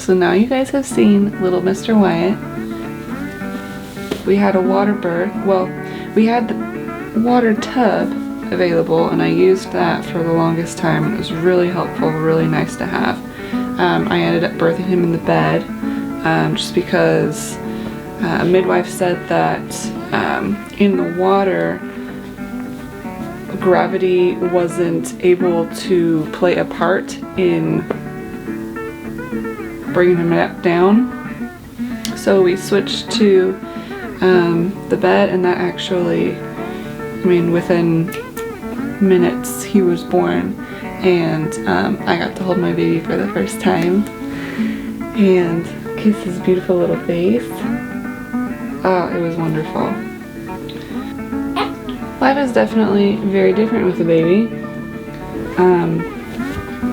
So now you guys have seen little Mr. Wyatt. We had a water bird. Well, we had the water tub available, and I used that for the longest time. It was really helpful, really nice to have. I ended up birthing him in the bed, just because a midwife said that in the water, gravity wasn't able to play a part in bringing him down. So we switched to the bed, and that actually, I mean, within minutes he was born, and I got to hold my baby for the first time and kiss his beautiful little face. Oh, it was wonderful. Life is definitely very different with a baby.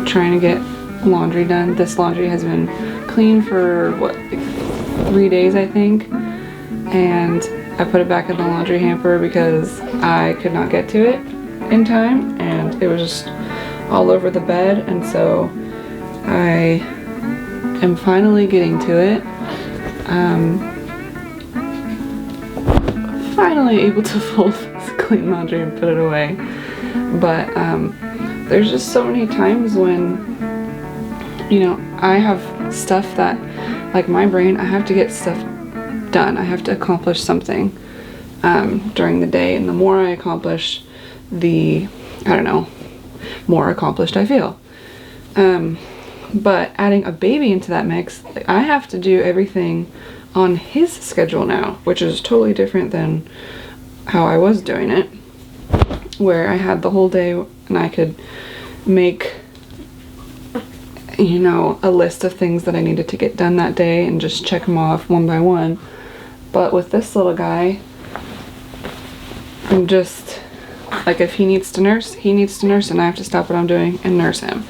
Trying to get laundry done. This laundry has been clean for what, like 3 days I think, and I put it back in the laundry hamper because I could not get to it in time, and it was just all over the bed, and so I am finally getting to it. Finally able to fold this clean laundry and put it away, but there's just so many times when, you know, I have stuff that, like my brain, I have to get stuff done. I have to accomplish something during the day, and the more I accomplish, the, I don't know, more accomplished I feel. But adding a baby into that mix, I have to do everything on his schedule now, which is totally different than how I was doing it, where I had the whole day and I could make, you know, a list of things that I needed to get done that day and just check them off one by one. But with this little guy, I'm just, like, if he needs to nurse, he needs to nurse, and I have to stop what I'm doing and nurse him.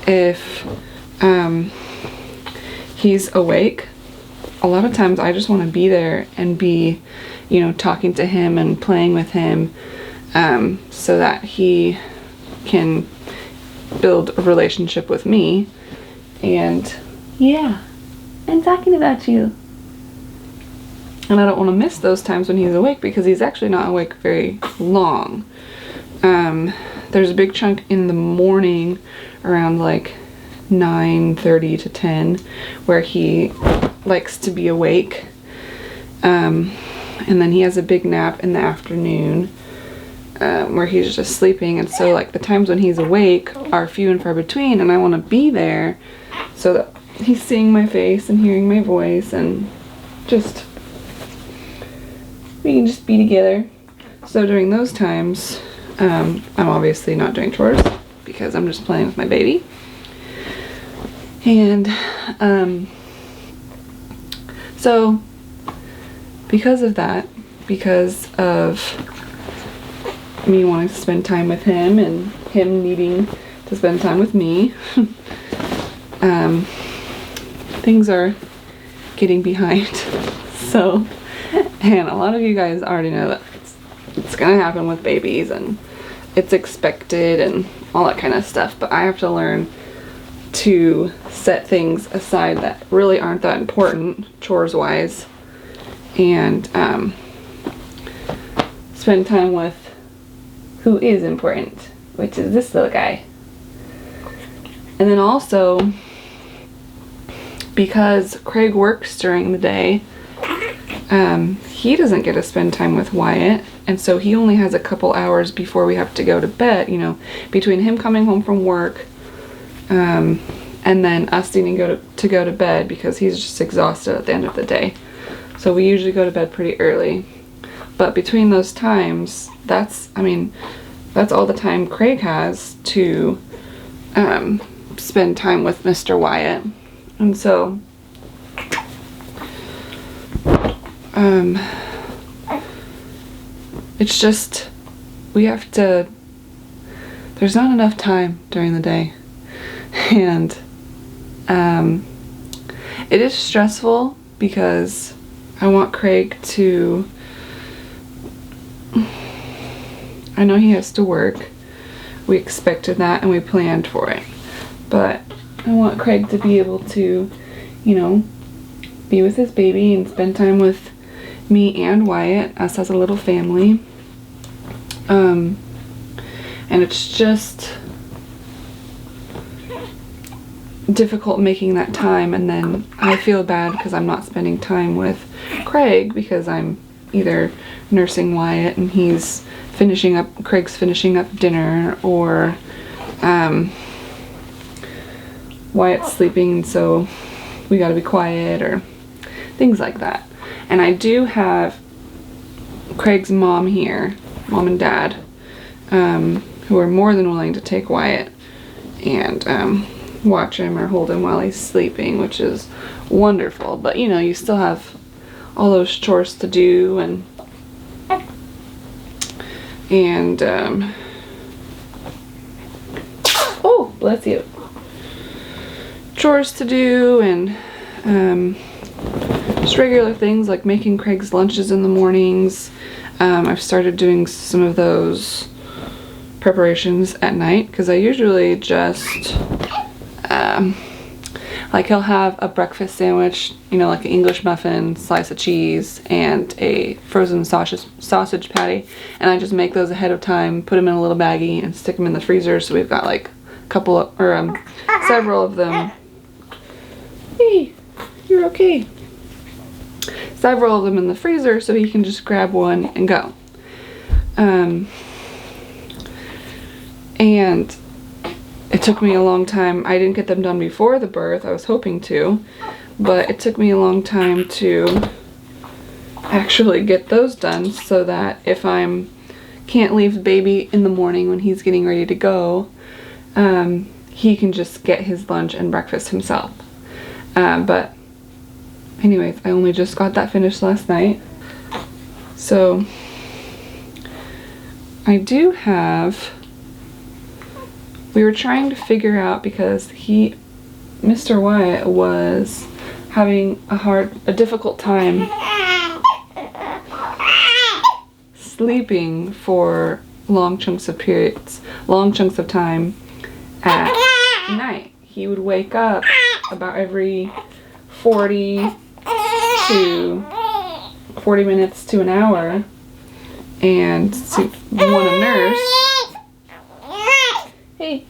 If he's awake, a lot of times I just want to be there and be, you know, talking to him and playing with him, so that he can build a relationship with me. And yeah, I'm talking about you. And I don't want to miss those times when he's awake, because he's actually not awake very long. There's a big chunk in the morning around like 9:30 to 10 where he likes to be awake, and then he has a big nap in the afternoon where he's just sleeping. And so, like, the times when he's awake are few and far between, and I want to be there so that he's seeing my face and hearing my voice, and just we can just be together. So during those times, I'm obviously not doing chores because I'm just playing with my baby. And so because of that, because of me wanting to spend time with him and him needing to spend time with me, things are getting behind. So, and a lot of you guys already know that it's gonna happen with babies, and it's expected and all that kind of stuff, but I have to learn to set things aside that really aren't that important chores wise, and spend time with who is important, which is this little guy. And then also, because Kraig works during the day, he doesn't get to spend time with Wyatt, and so he only has a couple hours before we have to go to bed, you know, between him coming home from work and then us needing to go to bed, because he's just exhausted at the end of the day. So we usually go to bed pretty early. But between those times, that's all the time Kraig has to spend time with Mr. Wyatt. And so it's just, we have to, there's not enough time during the day, and it is stressful because I want Kraig to, I know he has to work, we expected that and we planned for it, but I want Kraig to be able to you know, be with his baby and spend time with me and Wyatt, us as a little family. And it's just difficult making that time, and then I feel bad because I'm not spending time with Kraig because I'm either nursing Wyatt and Kraig's finishing up dinner, or Wyatt's sleeping, so we gotta be quiet, or things like that. And I do have Kraig's mom here, mom and dad, who are more than willing to take Wyatt and watch him or hold him while he's sleeping, which is wonderful. But you know, you still have all those chores to do, and oh, bless you, chores to do, and just regular things like making Kraig's lunches in the mornings. I've started doing some of those preparations at night because I usually just like, he'll have a breakfast sandwich, you know, like an English muffin, slice of cheese, and a frozen sausage patty, and I just make those ahead of time, put them in a little baggie, and stick them in the freezer, so we've got like a couple of, or several of them. Hey, you're okay. Several of them in the freezer so he can just grab one and go. And it took me a long time. I didn't get them done before the birth. I was hoping to, but it took me a long time to actually get those done so that if can't leave the baby in the morning when he's getting ready to go, he can just get his lunch and breakfast himself. But anyways, I only just got that finished last night. So I do have, we were trying to figure out, because Mr. Wyatt was having a difficult time sleeping for long chunks of time at night. He would wake up about every 40 minutes to an hour and want a nurse. Hey,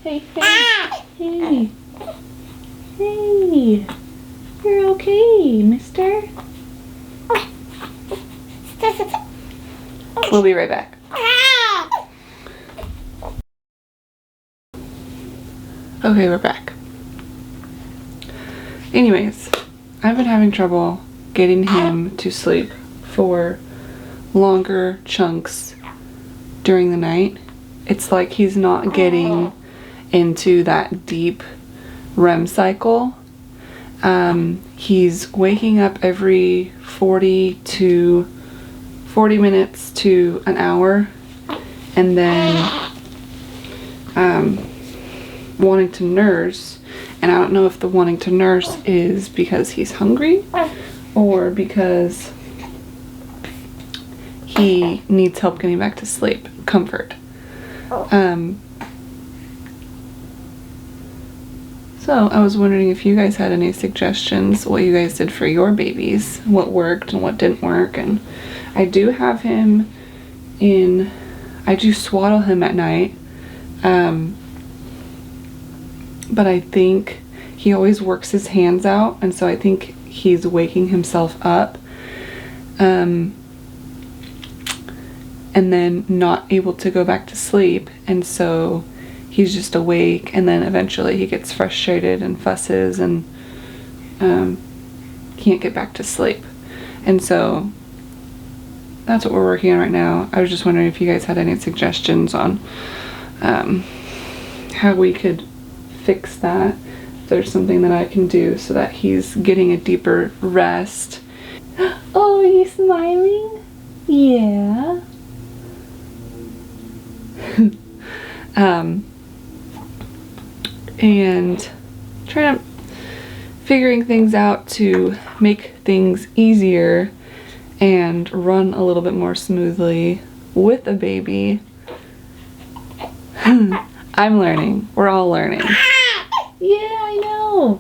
you're okay, mister? We'll be right back. Okay, we're back. Anyways, I've been having trouble getting him to sleep for longer chunks during the night. It's like he's not getting into that deep REM cycle. He's waking up every 40 minutes to an hour, and then wanting to nurse. And I don't know if the wanting to nurse is because he's hungry or because he needs help getting back to sleep, comfort. So I was wondering if you guys had any suggestions, what you guys did for your babies, what worked and what didn't work. And I do have him I do swaddle him at night, but I think he always works his hands out, and so I think he's waking himself up, and then not able to go back to sleep, and so he's just awake, and then eventually he gets frustrated and fusses and can't get back to sleep. And so that's what we're working on right now. I was just wondering if you guys had any suggestions on how we could fix that. If there's something that I can do so that he's getting a deeper rest. Oh, are you smiling? Yeah. And figuring things out to make things easier and run a little bit more smoothly with a baby. I'm learning. We're all learning. Yeah, I know.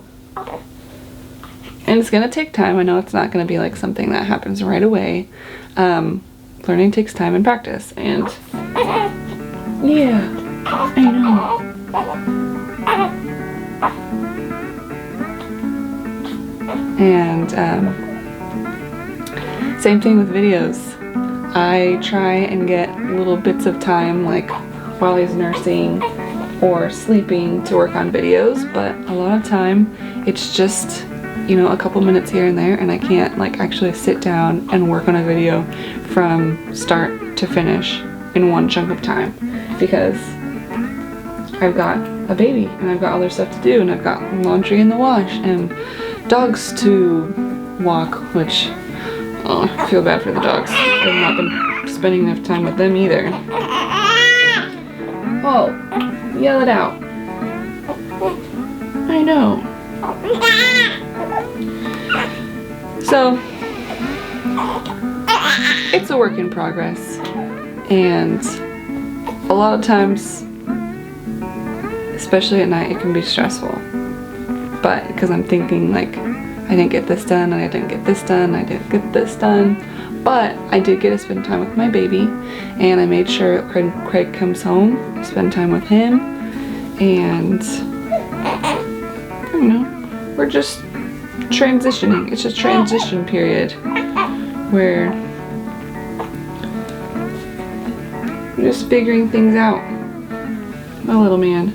And it's gonna take time. I know it's not gonna be like something that happens right away. Learning takes time and practice, and yeah, I know. And same thing with videos. I try and get little bits of time, like while he's nursing or sleeping, to work on videos, but a lot of time it's just, you know, a couple minutes here and there, and I can't like actually sit down and work on a video from start to finish in one chunk of time, because I've got a baby and I've got other stuff to do, and I've got laundry in the wash and dogs to walk, which, oh, I feel bad for the dogs. I've not been spending enough time with them either. Oh, yell it out. I know. So, it's a work in progress, and a lot of times, especially at night, it can be stressful. But because I'm thinking like, I didn't get this done, and I didn't get this done, I didn't get this done. But I did get to spend time with my baby, and I made sure Kraig comes home, I spend time with him, and I don't know, we're just transitioning. It's a transition period where we're just figuring things out. My little man.